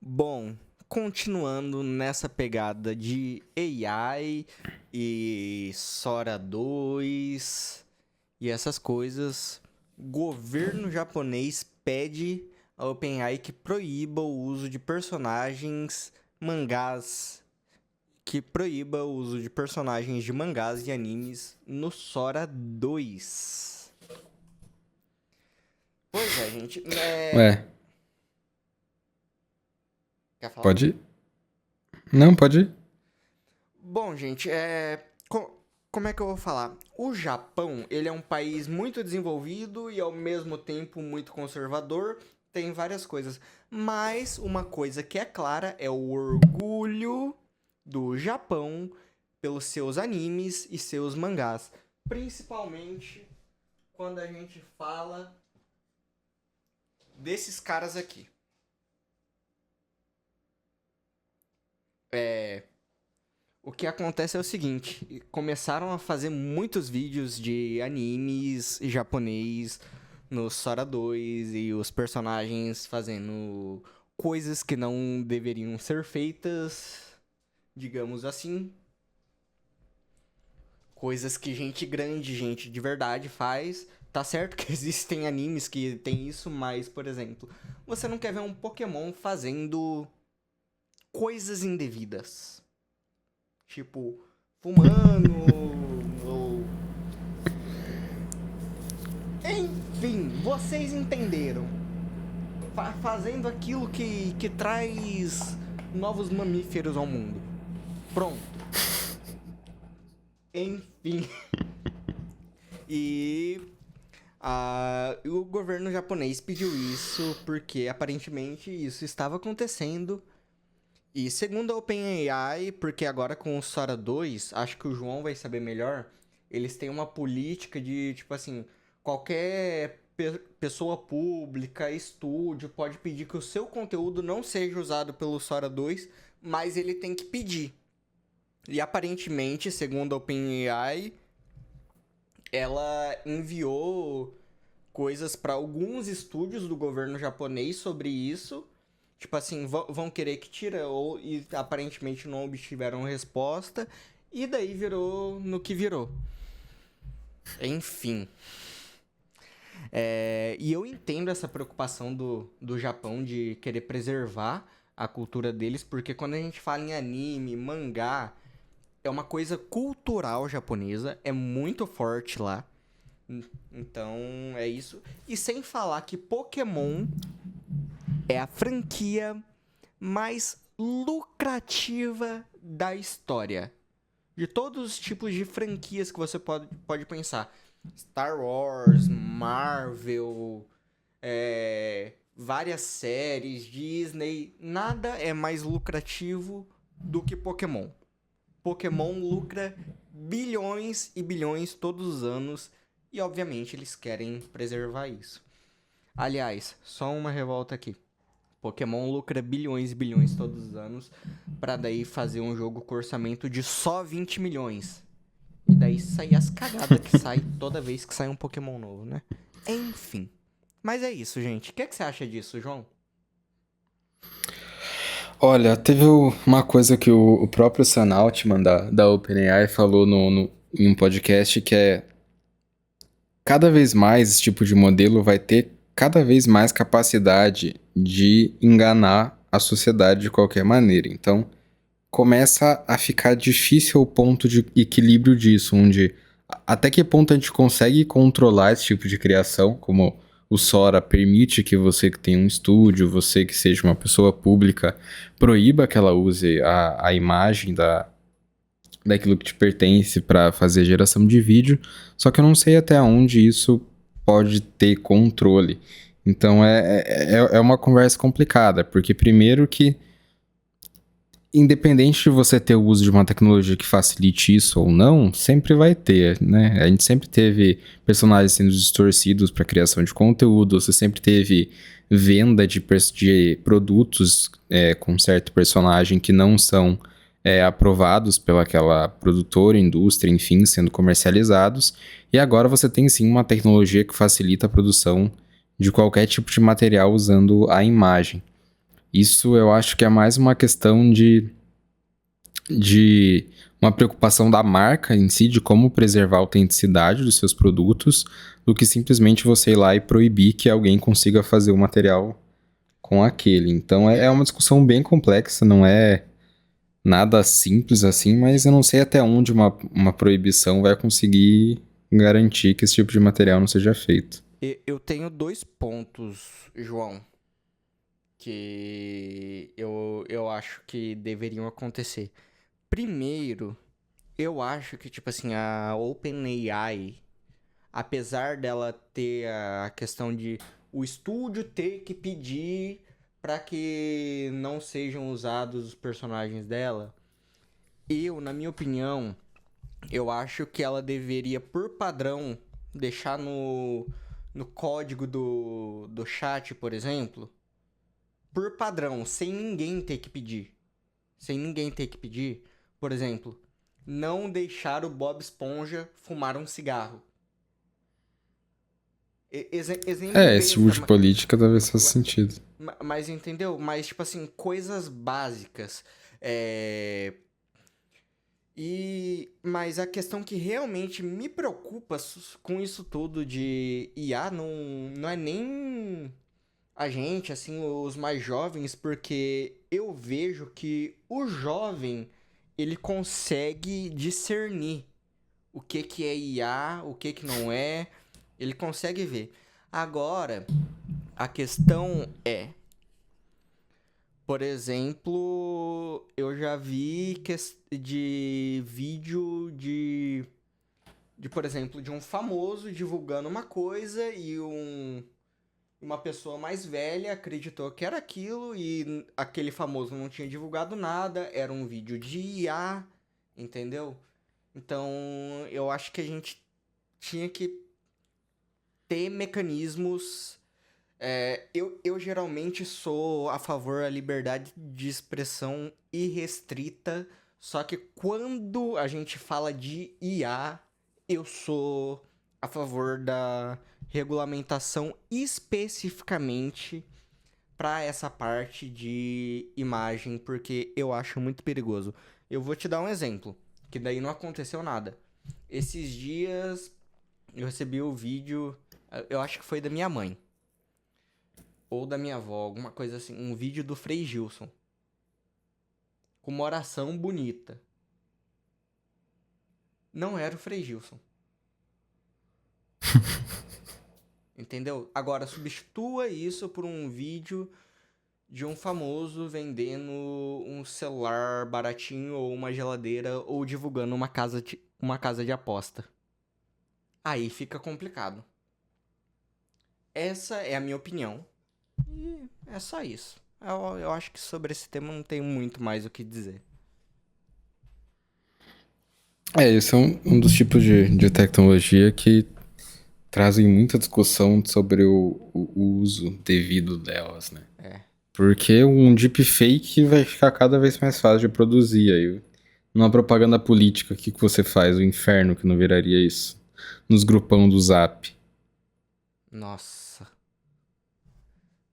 Bom, continuando nessa pegada de AI e Sora 2 e essas coisas, governo japonês pede a OpenAI que proíba o uso de personagens mangás, que proíba o uso de personagens de mangás e animes no Sora 2. Pois é, gente. Ué, Quer falar? pode ir? Não, pode ir. Bom, gente, como é que eu vou falar? O Japão, ele é um país muito desenvolvido e ao mesmo tempo muito conservador, tem várias coisas. Mas uma coisa que é clara é o orgulho do Japão pelos seus animes e seus mangás. Principalmente quando a gente fala desses caras aqui. O que acontece é o seguinte, começaram a fazer muitos vídeos de animes japonês no Sora 2 e os personagens fazendo coisas que não deveriam ser feitas, digamos assim. Coisas que gente grande, gente de verdade faz. Tá certo que existem animes que tem isso, mas, por exemplo, você não quer ver um Pokémon fazendo coisas indevidas. Tipo, fumando, ou... Enfim, vocês entenderam. Fazendo aquilo que traz novos mamíferos ao mundo. Pronto. Enfim. E... o governo japonês pediu isso porque aparentemente isso estava acontecendo. E segundo a OpenAI, porque agora com o Sora 2, acho que o João vai saber melhor, eles têm uma política de, tipo assim, qualquer pessoa pública, estúdio, pode pedir que o seu conteúdo não seja usado pelo Sora 2, mas ele tem que pedir. E aparentemente, segundo a OpenAI, ela enviou coisas para alguns estúdios do governo japonês sobre isso. Tipo assim, vão querer que tira, e aparentemente não obtiveram resposta, e daí virou no que virou. Enfim. E eu entendo essa preocupação do Japão de querer preservar a cultura deles, porque quando a gente fala em anime, mangá, é uma coisa cultural japonesa, é muito forte lá. Então, é isso. E sem falar que Pokémon é a franquia mais lucrativa da história. De todos os tipos de franquias que você pode pensar. Star Wars, Marvel, várias séries, Disney. Nada é mais lucrativo do que Pokémon. Pokémon lucra bilhões e bilhões todos os anos. E obviamente eles querem preservar isso. Aliás, só uma revolta aqui. Pokémon lucra bilhões e bilhões todos os anos pra daí fazer um jogo com orçamento de só 20 milhões. E daí sair as cagadas que sai toda vez que sai um Pokémon novo, né? Enfim. Mas é isso, gente. O que você acha disso, João? Olha, teve uma coisa que o próprio Sam Altman da OpenAI falou em um podcast que é cada vez mais esse tipo de modelo vai ter cada vez mais capacidade de enganar a sociedade de qualquer maneira. Então, começa a ficar difícil o ponto de equilíbrio disso, onde até que ponto a gente consegue controlar esse tipo de criação, como o Sora permite que você que tem um estúdio, você que seja uma pessoa pública, proíba que ela use a imagem daquilo que te pertence para fazer geração de vídeo, só que eu não sei até onde isso pode ter controle. Então é uma conversa complicada, porque primeiro que independente de você ter o uso de uma tecnologia que facilite isso ou não, sempre vai ter, né? A gente sempre teve personagens sendo distorcidos para criação de conteúdo, você sempre teve venda de produtos com certo personagem que não são aprovados pelaquela produtora, indústria, enfim, sendo comercializados. E agora você tem sim uma tecnologia que facilita a produção de qualquer tipo de material usando a imagem. Isso eu acho que é mais uma questão de uma preocupação da marca em si, de como preservar a autenticidade dos seus produtos, do que simplesmente você ir lá e proibir que alguém consiga fazer o material com aquele. Então é uma discussão bem complexa, não é nada simples assim, mas eu não sei até onde uma proibição vai conseguir garantir que esse tipo de material não seja feito. Eu tenho 2 pontos, João, que eu acho que deveriam acontecer. Primeiro, eu acho que, tipo assim, a OpenAI, apesar dela ter a questão de o estúdio ter que pedir para que não sejam usados os personagens dela, na minha opinião, eu acho que ela deveria, por padrão, deixar no código do chat, por exemplo, por padrão, sem ninguém ter que pedir. Sem ninguém ter que pedir, por exemplo, não deixar o Bob Esponja fumar um cigarro. Exemplo Esse tipo de besta, política talvez faça sentido. mas entendeu? Mas, tipo assim, coisas básicas. Mas a questão que realmente me preocupa com isso tudo de IA não é nem a gente, assim, os mais jovens, porque eu vejo que o jovem, ele consegue discernir o que é IA, o que não é, ele consegue ver. Agora, a questão é, por exemplo, eu já vi de vídeo por exemplo, de um famoso divulgando uma coisa e uma pessoa mais velha acreditou que era aquilo e aquele famoso não tinha divulgado nada, era um vídeo de IA, entendeu? Então, eu acho que a gente tinha que ter mecanismos. Eu geralmente sou a favor da liberdade de expressão irrestrita, só que quando a gente fala de IA, eu sou a favor da regulamentação especificamente para essa parte de imagem, porque eu acho muito perigoso. Eu vou te dar um exemplo, que daí não aconteceu nada. Esses dias eu recebi o vídeo, eu acho que foi da minha mãe ou da minha avó, alguma coisa assim, um vídeo do Frei Gilson com uma oração bonita. Não era o Frei Gilson. Entendeu? Agora, substitua isso por um vídeo de um famoso vendendo um celular baratinho ou uma geladeira ou divulgando uma casa de aposta. Aí fica complicado. Essa é a minha opinião. E é só isso. Eu acho que sobre esse tema não tenho muito mais o que dizer. Esse é um dos tipos de tecnologia que trazem muita discussão sobre o uso devido delas, né? Porque um deepfake vai ficar cada vez mais fácil de produzir. Aí, numa propaganda política, o que você faz? O inferno que não viraria isso? Nos grupão do Zap. Nossa.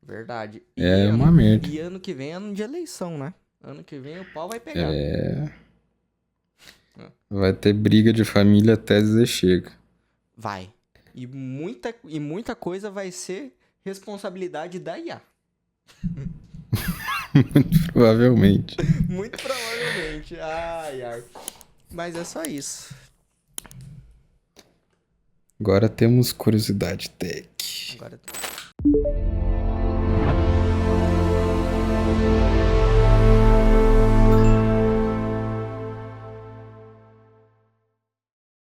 Verdade. É uma merda. E ano que vem é ano de eleição, né? Ano que vem o pau vai pegar. Vai ter briga de família até dizer chega. Vai. E muita coisa vai ser responsabilidade da IA. Muito provavelmente. Muito provavelmente. Ai, ai. Mas é só isso. Agora temos curiosidade tech. Agora